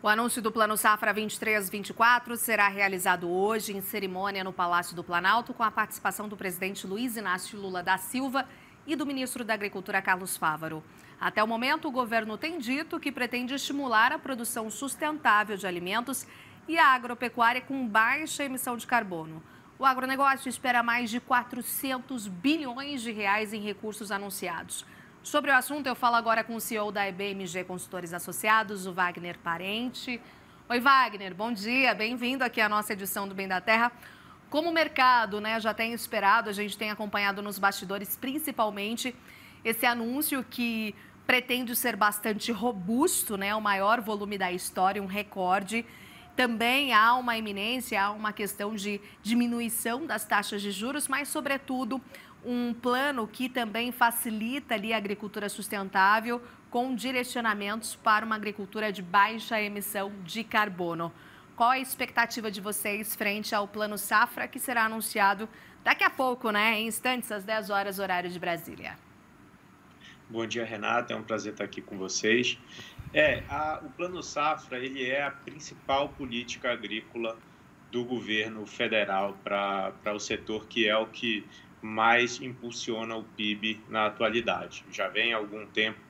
O anúncio do Plano Safra 23-24 será realizado hoje em cerimônia no Palácio do Planalto, com a participação do presidente Luiz Inácio Lula da Silva e do ministro da Agricultura, Carlos Fávaro. Até o momento, o governo tem dito que pretende estimular a produção sustentável de alimentos e a agropecuária com baixa emissão de carbono. O agronegócio espera mais de 400 bilhões de reais em recursos anunciados. Sobre o assunto, eu falo agora com o CEO da EBMG Consultores Associados, o Wagner Parente. Oi, Wagner, bom dia, bem-vindo aqui à nossa edição do Bem da Terra. Como o mercado, já tem esperado, a gente tem acompanhado nos bastidores, principalmente, esse anúncio que pretende ser bastante robusto, o maior volume da história, um recorde. Também há uma iminência, há uma questão de diminuição das taxas de juros, mas, sobretudo, um plano que também facilita ali a agricultura sustentável com direcionamentos para uma agricultura de baixa emissão de carbono. Qual a expectativa de vocês frente ao Plano Safra, que será anunciado daqui a pouco, em instantes, às 10 horas, horário de Brasília? Bom dia, Renata. É um prazer estar aqui com vocês. O Plano Safra ele é a principal política agrícola do governo federal para o setor, que é o que mais impulsiona o PIB na atualidade. Já vem há algum tempo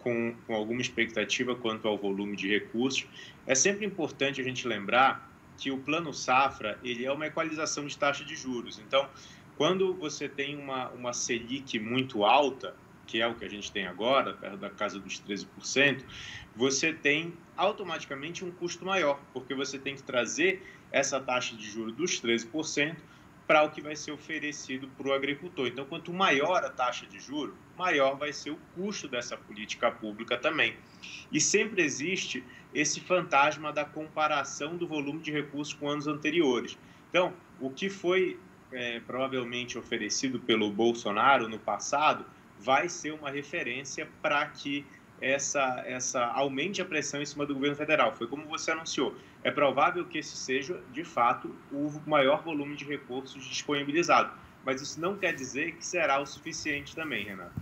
com alguma expectativa quanto ao volume de recursos. É sempre importante a gente lembrar que o Plano Safra ele é uma equalização de taxa de juros. Então, quando você tem uma Selic muito alta, que é o que a gente tem agora, perto da casa dos 13%, você tem automaticamente um custo maior, porque você tem que trazer essa taxa de juros dos 13% para o que vai ser oferecido para o agricultor. Então, quanto maior a taxa de juros, maior vai ser o custo dessa política pública também. E sempre existe esse fantasma da comparação do volume de recursos com anos anteriores. Então, o que foi provavelmente oferecido pelo Bolsonaro no passado vai ser uma referência para que essa aumente a pressão em cima do governo federal. Foi como você anunciou. É provável que esse seja, de fato, o maior volume de recursos disponibilizado. Mas isso não quer dizer que será o suficiente também, Renata.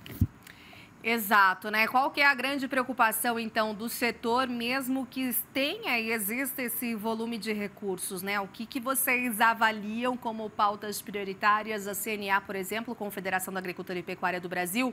Exato, Qual que é a grande preocupação, então, do setor, mesmo que tenha e exista esse volume de recursos, O que vocês avaliam como pautas prioritárias? A CNA, por exemplo, Confederação da Agricultura e Pecuária do Brasil,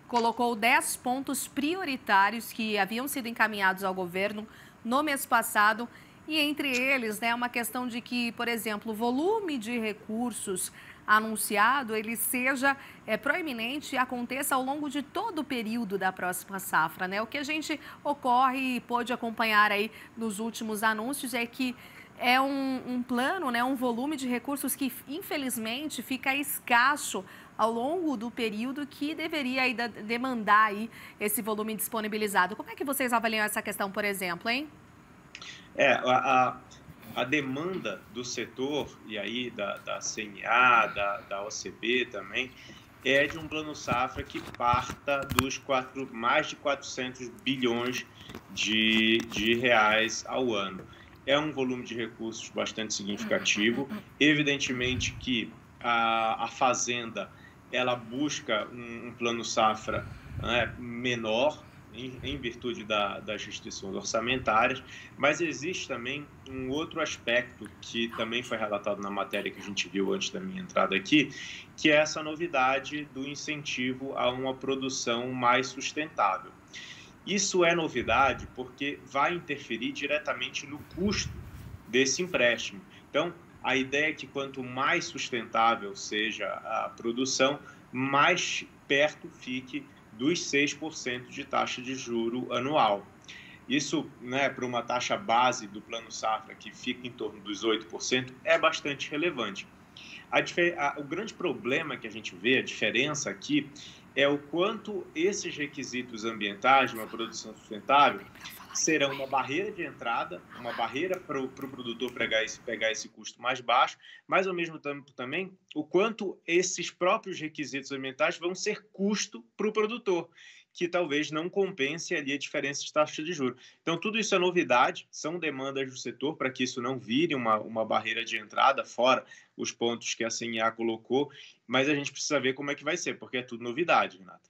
colocou 10 pontos prioritários que haviam sido encaminhados ao governo no mês passado. E entre eles, uma questão de que, por exemplo, o volume de recursos anunciado, ele seja proeminente e aconteça ao longo de todo o período da próxima safra, O que a gente ocorre e pôde acompanhar aí nos últimos anúncios é que é um plano, um volume de recursos que, infelizmente, fica escasso ao longo do período que deveria aí demandar aí esse volume disponibilizado. Como é que vocês avaliam essa questão, por exemplo, hein? A demanda do setor, e aí da CNA, da OCB também, é de um plano safra que parta dos mais de 400 bilhões de reais ao ano. É um volume de recursos bastante significativo. Evidentemente que a Fazenda ela busca um plano safra menor, em virtude das restrições orçamentárias, mas existe também um outro aspecto que também foi relatado na matéria que a gente viu antes da minha entrada aqui, que é essa novidade do incentivo a uma produção mais sustentável. Isso é novidade porque vai interferir diretamente no custo desse empréstimo. Então, a ideia é que quanto mais sustentável seja a produção, mais perto fique dos 6% de taxa de juro anual. Isso, para uma taxa base do Plano Safra, que fica em torno dos 8%, é bastante relevante. O grande problema que a gente vê, a diferença aqui, é o quanto esses requisitos ambientais de uma produção sustentável serão uma barreira de entrada, uma barreira para o produtor pegar esse custo mais baixo, mas, ao mesmo tempo, também, o quanto esses próprios requisitos ambientais vão ser custo para o produtor, que talvez não compense ali a diferença de taxa de juros. Então, tudo isso é novidade, são demandas do setor para que isso não vire uma barreira de entrada, fora os pontos que a CNA colocou, mas a gente precisa ver como é que vai ser, porque é tudo novidade, Renata.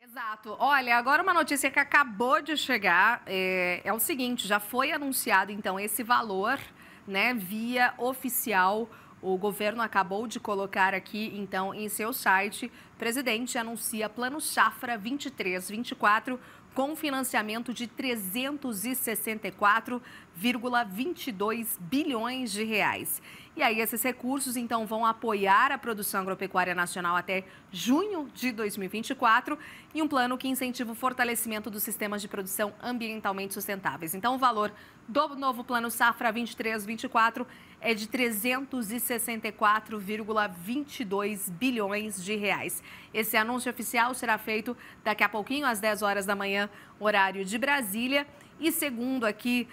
Exato. Olha, agora uma notícia que acabou de chegar é o seguinte, já foi anunciado, então, esse valor, né, via oficial. O governo acabou de colocar aqui, então, em seu site, o presidente anuncia Plano Safra 23-24 com financiamento de 364,22 bilhões de reais. E aí esses recursos, então, vão apoiar a produção agropecuária nacional até junho de 2024 e um plano que incentiva o fortalecimento dos sistemas de produção ambientalmente sustentáveis. Então, o valor do novo Plano Safra 23-24 é de 364,22 bilhões de reais. Esse anúncio oficial será feito daqui a pouquinho, às 10 horas da manhã, horário de Brasília. E segundo aqui,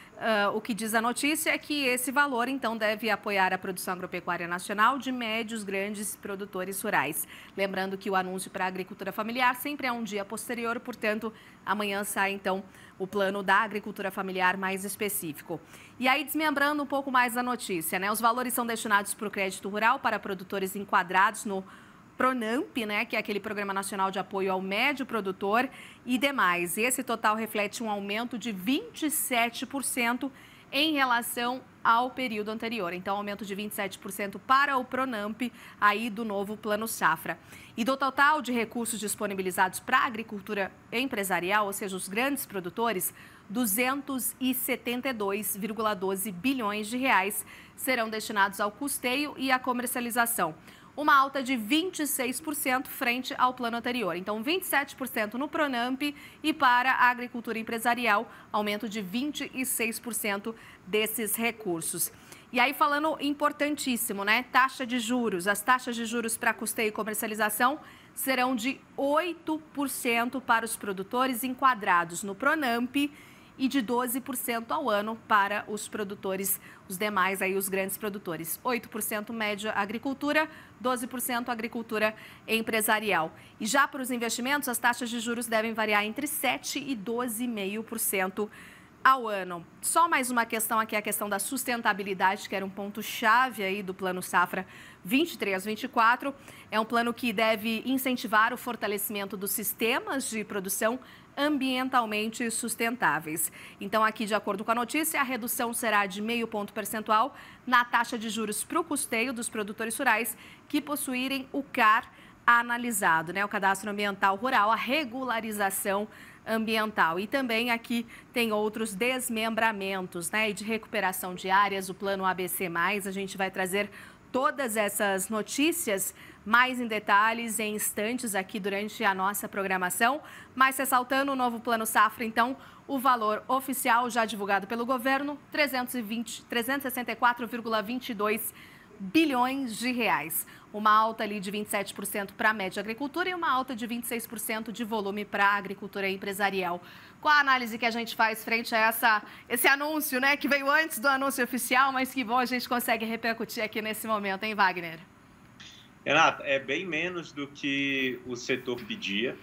o que diz a notícia é que esse valor, então, deve apoiar a produção agropecuária nacional de médios, grandes produtores rurais. Lembrando que o anúncio para a agricultura familiar sempre é um dia posterior, portanto, amanhã sai, então, o plano da agricultura familiar mais específico. E aí, desmembrando um pouco mais a notícia, né? Os valores são destinados para o crédito rural para produtores enquadrados no Pronamp, né, que é aquele Programa Nacional de Apoio ao Médio Produtor e demais. Esse total reflete um aumento de 27% em relação ao período anterior. Então, aumento de 27% para o Pronamp, aí do novo Plano Safra. E do total de recursos disponibilizados para a agricultura empresarial, ou seja, os grandes produtores, 272,12 bilhões de reais serão destinados ao custeio e à comercialização. Uma alta de 26% frente ao plano anterior. Então, 27% no Pronamp e para a agricultura empresarial, aumento de 26% desses recursos. E aí, falando importantíssimo, né? Taxa de juros. As taxas de juros para custeio e comercialização serão de 8% para os produtores enquadrados no Pronamp e de 12% ao ano para os produtores, os demais aí, os grandes produtores. 8% média agricultura, 12% agricultura empresarial. E já para os investimentos, as taxas de juros devem variar entre 7% e 12,5% ao ano. Só mais uma questão aqui, a questão da sustentabilidade, que era um ponto-chave aí do Plano Safra 23-24. É um plano que deve incentivar o fortalecimento dos sistemas de produção ambientalmente sustentáveis. Então, aqui, de acordo com a notícia, a redução será de 0,5 ponto percentual na taxa de juros para o custeio dos produtores rurais que possuírem o CAR analisado, né? O Cadastro Ambiental Rural, a regularização ambiental. E também aqui tem outros desmembramentos, né? E de recuperação de áreas, o plano ABC+, a gente vai trazer todas essas notícias mais em detalhes, em instantes aqui durante a nossa programação. Mas ressaltando o novo Plano Safra, então, o valor oficial já divulgado pelo governo, 364,22 bilhões de reais. Uma alta ali de 27% para a média agricultura e uma alta de 26% de volume para a agricultura empresarial. Qual a análise que a gente faz frente a esse anúncio, né, que veio antes do anúncio oficial, mas que bom a gente consegue repercutir aqui nesse momento, hein, Wagner? Renata, é bem menos do que o setor pedia,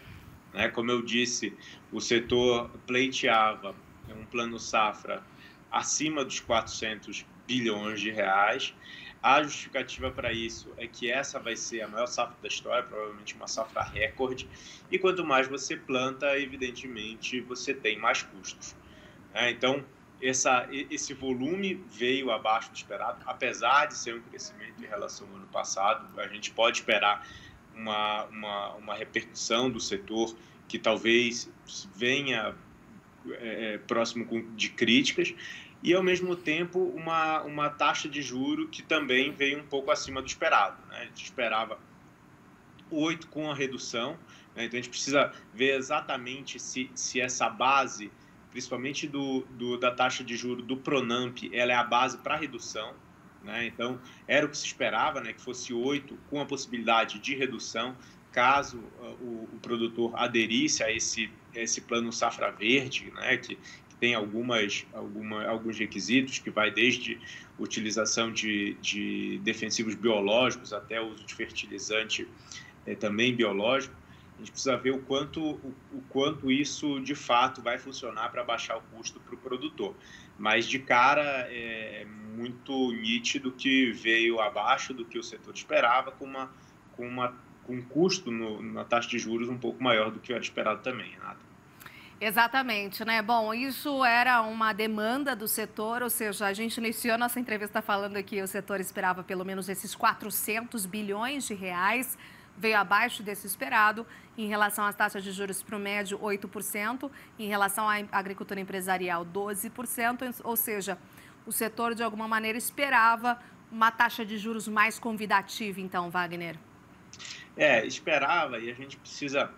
né? Como eu disse, o setor pleiteava um plano safra acima dos 400 bilhões de reais. A justificativa para isso é que essa vai ser a maior safra da história, provavelmente uma safra recorde, e quanto mais você planta, evidentemente, você tem mais custos. Então, esse volume veio abaixo do esperado, apesar de ser um crescimento em relação ao ano passado. A gente pode esperar uma repercussão do setor que talvez venha próximo de críticas, e, ao mesmo tempo, uma taxa de juro que também veio um pouco acima do esperado, né? A gente esperava 8 com a redução, né? Então a gente precisa ver exatamente se essa base, principalmente da taxa de juro do Pronamp, ela é a base para redução, né? Então, era o que se esperava, né? Que fosse 8 com a possibilidade de redução, caso o produtor aderisse a esse plano Safra Verde, né? Que tem alguns requisitos, que vai desde utilização de defensivos biológicos até o uso de fertilizante também biológico. A gente precisa ver o quanto isso, de fato, vai funcionar para baixar o custo para o produtor. Mas, de cara, é muito nítido que veio abaixo do que o setor esperava, com uma com um custo na taxa de juros um pouco maior do que era esperado também, Renata. Exatamente, né? Bom, isso era uma demanda do setor, ou seja, a gente iniciou nossa entrevista falando que o setor esperava pelo menos esses 400 bilhões de reais, veio abaixo desse esperado. Em relação às taxas de juros para o médio, 8%, em relação à agricultura empresarial, 12%, ou seja, o setor de alguma maneira esperava uma taxa de juros mais convidativa, então, Wagner. Esperava, e a gente precisa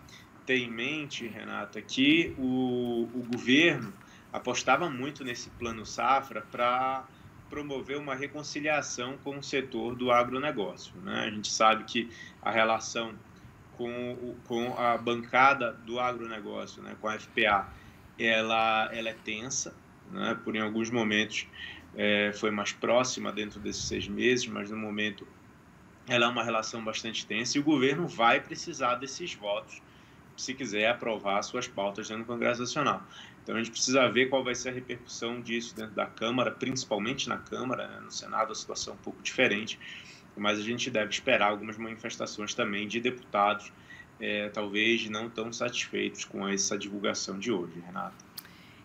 ter em mente, Renata, que o governo apostava muito nesse plano safra para promover uma reconciliação com o setor do agronegócio, né? A gente sabe que a relação com a bancada do agronegócio, né, com a FPA, ela é tensa, né? Por em alguns momentos foi mais próxima dentro desses 6 meses, mas no momento ela é uma relação bastante tensa e o governo vai precisar desses votos se quiser aprovar suas pautas dentro do Congresso Nacional. Então, a gente precisa ver qual vai ser a repercussão disso dentro da Câmara, principalmente na Câmara, né? No Senado a situação é um pouco diferente, mas a gente deve esperar algumas manifestações também de deputados, talvez não tão satisfeitos com essa divulgação de hoje, Renata.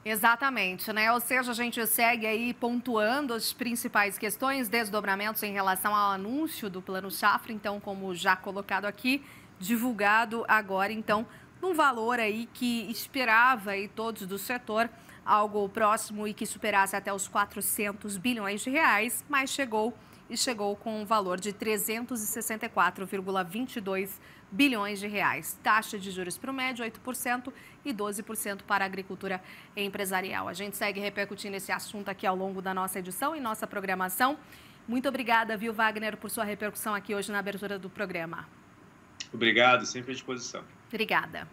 Exatamente, né? Ou seja, a gente segue aí pontuando as principais questões, desdobramentos em relação ao anúncio do Plano Safra, então, como já colocado aqui, divulgado agora, então, num valor aí que esperava aí todos do setor, algo próximo e que superasse até os 400 bilhões de reais, mas chegou com um valor de 364,22 bilhões de reais. Taxa de juros para o médio, 8% e 12% para a agricultura empresarial. A gente segue repercutindo esse assunto aqui ao longo da nossa edição e nossa programação. Muito obrigada, viu, Wagner, por sua repercussão aqui hoje na abertura do programa. Obrigado, sempre à disposição. Obrigada.